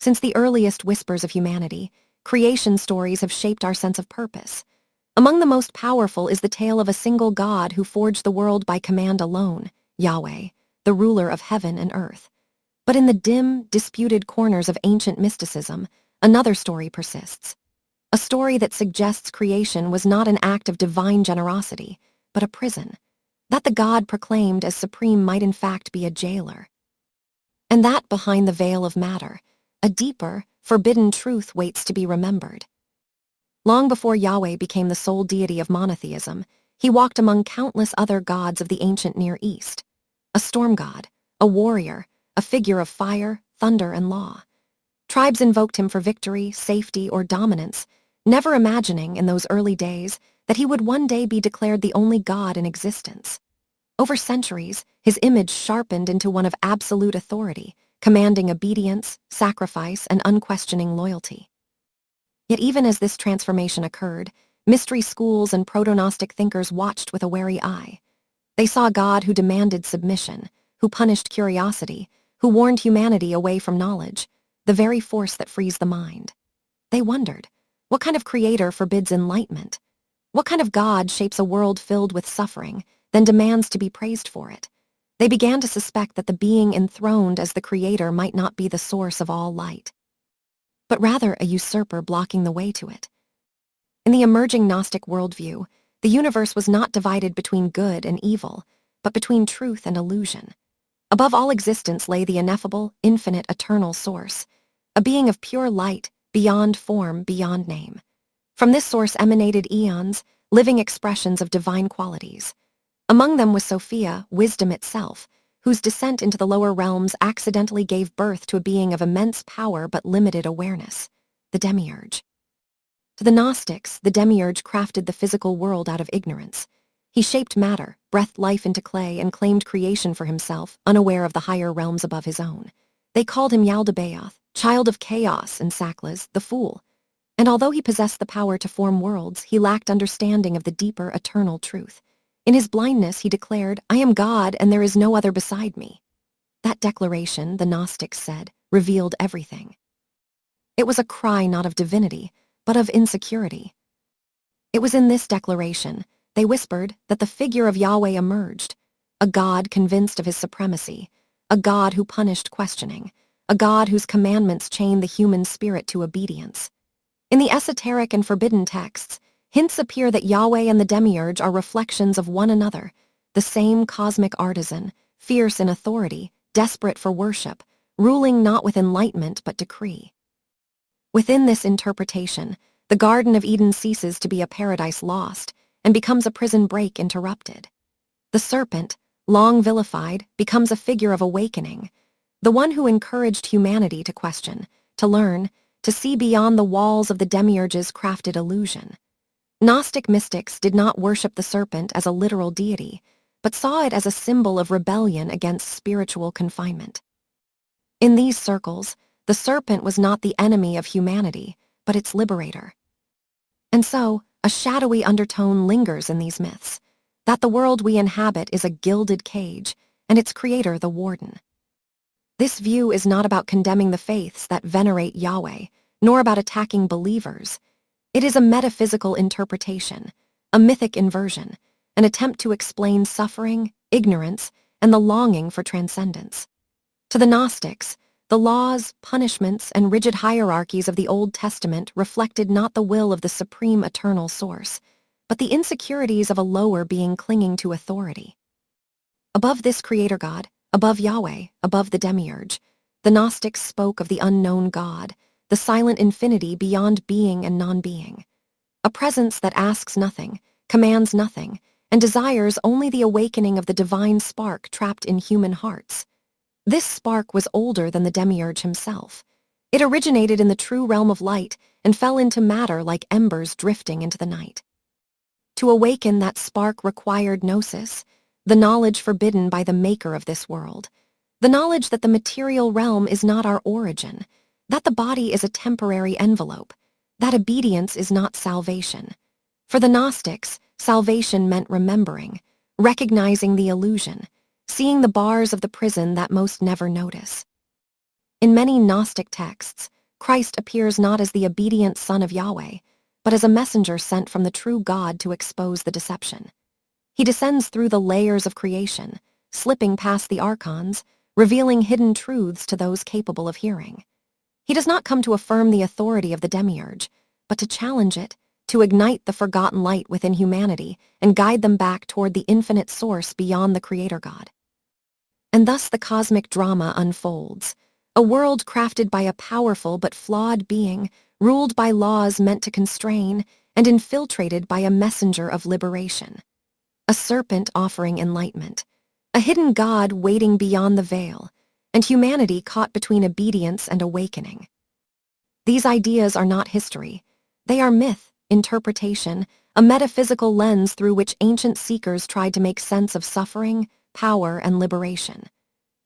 Since the earliest whispers of humanity, creation stories have shaped our sense of purpose. Among the most powerful is the tale of a single God who forged the world by command alone, Yahweh, the ruler of heaven and earth. But in the dim, disputed corners of ancient mysticism, another story persists. A story that suggests creation was not an act of divine generosity, but a prison, that the God proclaimed as supreme might in fact be a jailer. And that behind the veil of matter, a deeper, forbidden truth waits to be remembered. Long before Yahweh became the sole deity of monotheism, he walked among countless other gods of the ancient Near East. A storm god, a warrior, a figure of fire, thunder, and law. Tribes invoked him for victory, safety, or dominance, never imagining in those early days that he would one day be declared the only God in existence. Over centuries, his image sharpened into one of absolute authority, commanding obedience, sacrifice, and unquestioning loyalty. Yet even as this transformation occurred, mystery schools and proto-Gnostic thinkers watched with a wary eye. They saw a God who demanded submission, who punished curiosity, who warned humanity away from knowledge, the very force that frees the mind. They wondered, what kind of creator forbids enlightenment? What kind of God shapes a world filled with suffering, then demands to be praised for it? They began to suspect that the being enthroned as the creator might not be the source of all light, but rather a usurper blocking the way to it. In the emerging Gnostic worldview, the universe was not divided between good and evil, but between truth and illusion. Above all existence lay the ineffable, infinite, eternal source, a being of pure light, beyond form, beyond name. From this source emanated eons, living expressions of divine qualities. Among them was Sophia, wisdom itself, whose descent into the lower realms accidentally gave birth to a being of immense power but limited awareness, the Demiurge. To the Gnostics, the Demiurge crafted the physical world out of ignorance. He shaped matter, breathed life into clay, and claimed creation for himself, unaware of the higher realms above his own. They called him Yaldabaoth, child of chaos, and Saklas, the fool. And although he possessed the power to form worlds, he lacked understanding of the deeper, eternal truth. In his blindness, he declared, "I am God, and there is no other beside me." That declaration, the Gnostics said, revealed everything. It was a cry not of divinity, but of insecurity. It was in this declaration, they whispered, that the figure of Yahweh emerged, a God convinced of his supremacy, a God who punished questioning, a God whose commandments chained the human spirit to obedience. In the esoteric and forbidden texts, hints appear that Yahweh and the Demiurge are reflections of one another, the same cosmic artisan, fierce in authority, desperate for worship, ruling not with enlightenment but decree. Within this interpretation, the Garden of Eden ceases to be a paradise lost and becomes a prison break interrupted. The serpent, long vilified, becomes a figure of awakening, the one who encouraged humanity to question, to learn, to see beyond the walls of the Demiurge's crafted illusion. Gnostic mystics did not worship the serpent as a literal deity, but saw it as a symbol of rebellion against spiritual confinement. In these circles, the serpent was not the enemy of humanity, but its liberator. And so, a shadowy undertone lingers in these myths, that the world we inhabit is a gilded cage, and its creator the warden. This view is not about condemning the faiths that venerate Yahweh, nor about attacking believers. It is a metaphysical interpretation, a mythic inversion, an attempt to explain suffering, ignorance, and the longing for transcendence. To the Gnostics, the laws, punishments, and rigid hierarchies of the Old Testament reflected not the will of the supreme eternal source, but the insecurities of a lower being clinging to authority. Above this creator God, above Yahweh, above the Demiurge, the Gnostics spoke of the unknown God, the silent infinity beyond being and non-being, a presence that asks nothing, commands nothing, and desires only the awakening of the divine spark trapped in human hearts. This spark was older than the Demiurge himself. It originated in the true realm of light and fell into matter like embers drifting into the night. To awaken that spark required gnosis, the knowledge forbidden by the maker of this world, the knowledge that the material realm is not our origin, that the body is a temporary envelope, that obedience is not salvation. For the Gnostics, salvation meant remembering, recognizing the illusion, seeing the bars of the prison that most never notice. In many Gnostic texts, Christ appears not as the obedient son of Yahweh, but as a messenger sent from the true God to expose the deception. He descends through the layers of creation, slipping past the archons, revealing hidden truths to those capable of hearing. He does not come to affirm the authority of the Demiurge, but to challenge it, to ignite the forgotten light within humanity and guide them back toward the infinite source beyond the Creator God. And thus the cosmic drama unfolds, a world crafted by a powerful but flawed being, ruled by laws meant to constrain, and infiltrated by a messenger of liberation. A serpent offering enlightenment, a hidden God waiting beyond the veil, and humanity caught between obedience and awakening. These ideas are not history. They are myth, interpretation, a metaphysical lens through which ancient seekers tried to make sense of suffering, power, and liberation.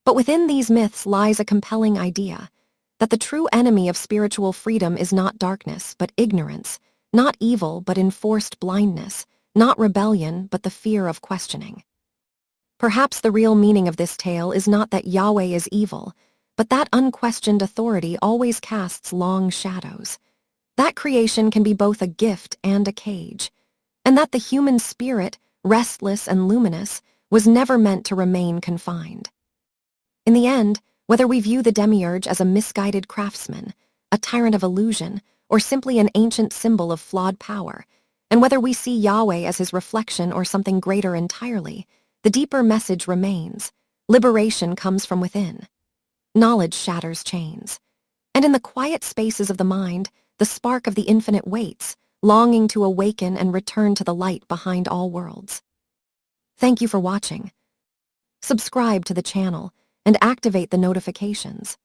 But within these myths lies a compelling idea, that the true enemy of spiritual freedom is not darkness, but ignorance, not evil, but enforced blindness, not rebellion, but the fear of questioning. Perhaps the real meaning of this tale is not that Yahweh is evil, but that unquestioned authority always casts long shadows. That creation can be both a gift and a cage, and that the human spirit, restless and luminous, was never meant to remain confined. In the end, whether we view the Demiurge as a misguided craftsman, a tyrant of illusion, or simply an ancient symbol of flawed power, and whether we see Yahweh as his reflection or something greater entirely, the deeper message remains. Liberation comes from within. Knowledge shatters chains. And in the quiet spaces of the mind, the spark of the infinite waits, longing to awaken and return to the light behind all worlds. Thank you for watching. Subscribe to the channel and activate the notifications.